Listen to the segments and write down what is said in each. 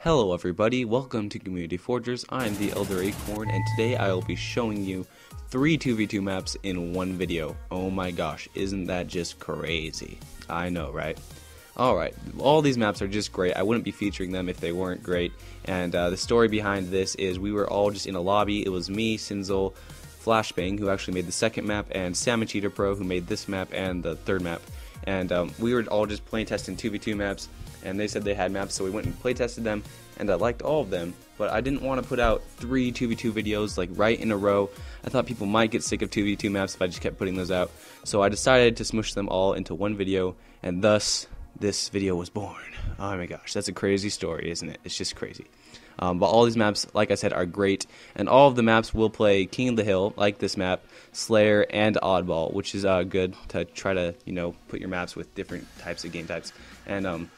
Hello everybody, welcome to Community Forgers. I'm the Elder Acorn, and today I will be showing you 3 2v2 maps in one video. Oh my gosh, isn't that just crazy? I know, right? Alright, all these maps are just great. I wouldn't be featuring them if they weren't great. And the story behind this is we were all just in a lobby. It was me, Sinzel, Flashbang, who actually made the second map, and SammichEaterPro, who made this map and the third map. And we were all just playtesting 2v2 maps, and they said they had maps, so we went and playtested them, and I liked all of them, but I didn't want to put out 3 2v2 videos like right in a row. I thought people might get sick of 2v2 maps if I just kept putting those out, so I decided to smush them all into one video, and thus this video was born. Oh my gosh, that's a crazy story, isn't it? It's just crazy. But all these maps, like I said, are great, and all of the maps will play King of the Hill, like this map, Slayer, and Oddball, which is good to try to, put your maps with different types of game types. And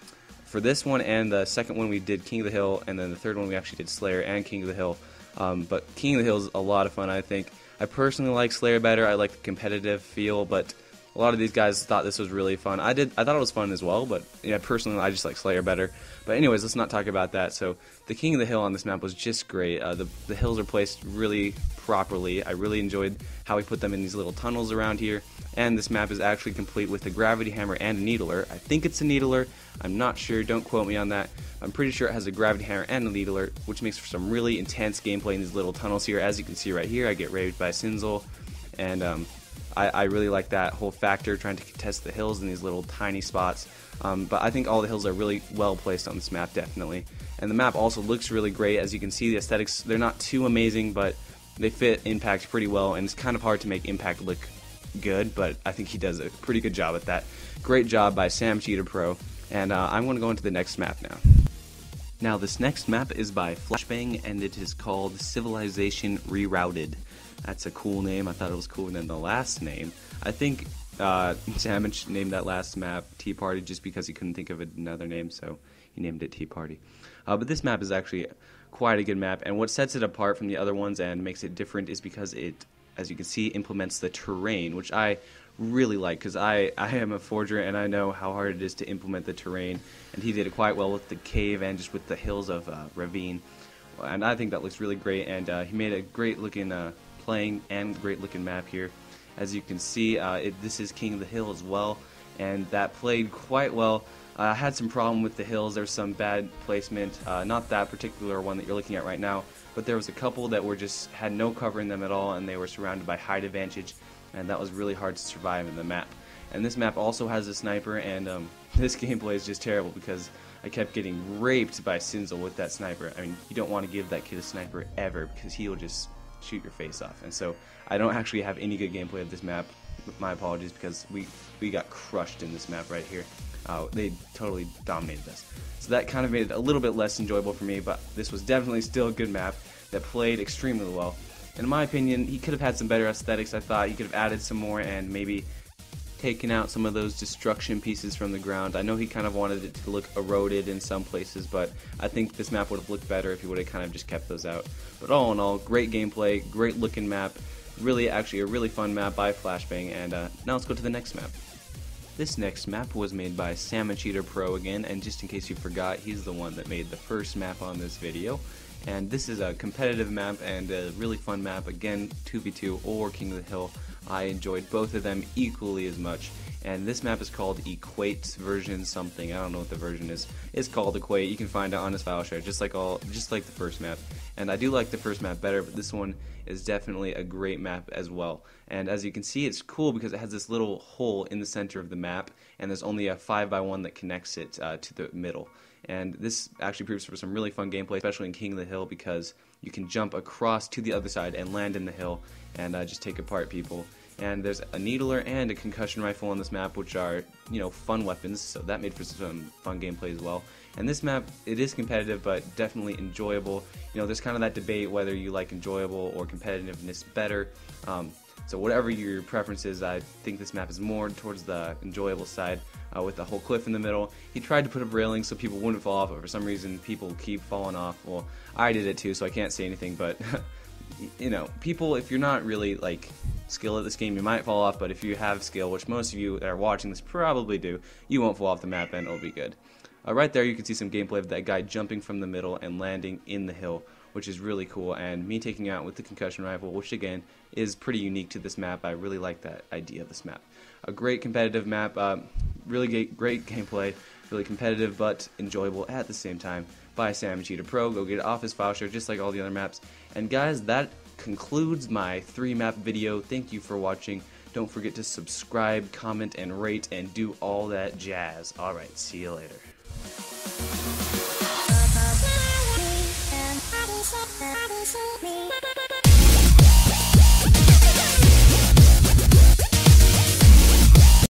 for this one and the second one we did King of the Hill, and then the third one we actually did Slayer and King of the Hill. But King of the Hill is a lot of fun, I think. I personally like Slayer better. I like the competitive feel, but a lot of these guys thought this was really fun. I thought it was fun as well, but personally I just like Slayer better. But anyways, let's not talk about that. So the King of the Hill on this map was just great. The hills are placed really properly. I really enjoyed how we put them in these little tunnels around here. And this map is actually complete with a gravity hammer and a needler. I think it's a needler. I'm not sure. Don't quote me on that. I'm pretty sure it has a gravity hammer and a needler, which makes for some really intense gameplay in these little tunnels here. As you can see right here, I get raved by Sinzel, and I really like that whole factor, trying to contest the hills in these little tiny spots. But I think all the hills are really well placed on this map, definitely. And the map also looks really great. As you can see, the aesthetics, they're not too amazing, but they fit Impact pretty well, and it's kind of hard to make Impact look good, but I think he does a pretty good job at that. Great job by SammichEaterPro, and I'm going to go into the next map now. Now, this next map is by Flashbang, and it is called Civilization Rerouted. That's a cool name. I thought it was cooler than the last name. I think Sammich named that last map Tea Party just because he couldn't think of another name, so he named it Tea Party. But this map is actually quite a good map, and what sets it apart from the other ones and makes it different is because it, as you can see, implements the terrain, which I really like, because I am a forger and I know how hard it is to implement the terrain, and he did it quite well with the cave and just with the hills of Ravine, and I think that looks really great. And he made a great looking playing and great looking map here. As you can see, this is King of the Hill as well, and that played quite well. I had some problem with the hills. There's some bad placement, not that particular one that you're looking at right now, but there was a couple that were just had no cover in them at all, and they were surrounded by height advantage, and that was really hard to survive in the map. And this map also has a sniper, and this gameplay is just terrible because I kept getting raped by Sinzel with that sniper. I mean, you don't want to give that kid a sniper ever, because he'll just shoot your face off. And so I don't actually have any good gameplay of this map. My apologies, because we got crushed in this map right here. They totally dominated us. So that kind of made it a little bit less enjoyable for me, but this was definitely still a good map that played extremely well. And in my opinion, he could have had some better aesthetics. I thought he could have added some more and maybe taken out some of those destruction pieces from the ground. I know he kind of wanted it to look eroded in some places, but I think this map would have looked better if he would have kind of just kept those out. But all in all, great gameplay, great looking map, really actually a really fun map by Flashbang. And now let's go to the next map. This next map was made by SammichEaterPro again, and just in case you forgot, he's the one that made the first map on this video. And this is a competitive map and a really fun map, again 2v2 or King of the Hill. I enjoyed both of them equally as much. And this map is called Equate version something. I don't know what the version is. It's called Equate. You can find it on his file share, just like the first map. And I do like the first map better, but this one is definitely a great map as well. And as you can see, it's cool because it has this little hole in the center of the map, and there's only a 5x1 that connects it to the middle. And this actually proves for some really fun gameplay, especially in King of the Hill, because you can jump across to the other side and land in the hill and just take apart people. And there's a needler and a concussion rifle on this map, which are, fun weapons, so that made for some fun gameplay as well. And this map, it is competitive, but definitely enjoyable. There's kind of that debate whether you like enjoyable or competitiveness better. So whatever your preference is, I think this map is more towards the enjoyable side, with the whole cliff in the middle. He tried to put up railings so people wouldn't fall off, but for some reason people keep falling off. Well, I did it too, so I can't say anything, but people, if you're not really skilled at this game, you might fall off, but if you have skill, which most of you that are watching this probably do, you won't fall off the map and it'll be good. Right there you can see some gameplay of that guy jumping from the middle and landing in the hill, which is really cool, and me taking out with the concussion rifle, which again is pretty unique to this map. I really like that idea of this map. A great competitive map, really great gameplay, really competitive but enjoyable at the same time by SammichEaterPro. Go get it off his file share just like all the other maps. And guys, that concludes my 3-map video. Thank you for watching. Don't forget to subscribe, comment, and rate, and do all that jazz. Alright, see you later. Me.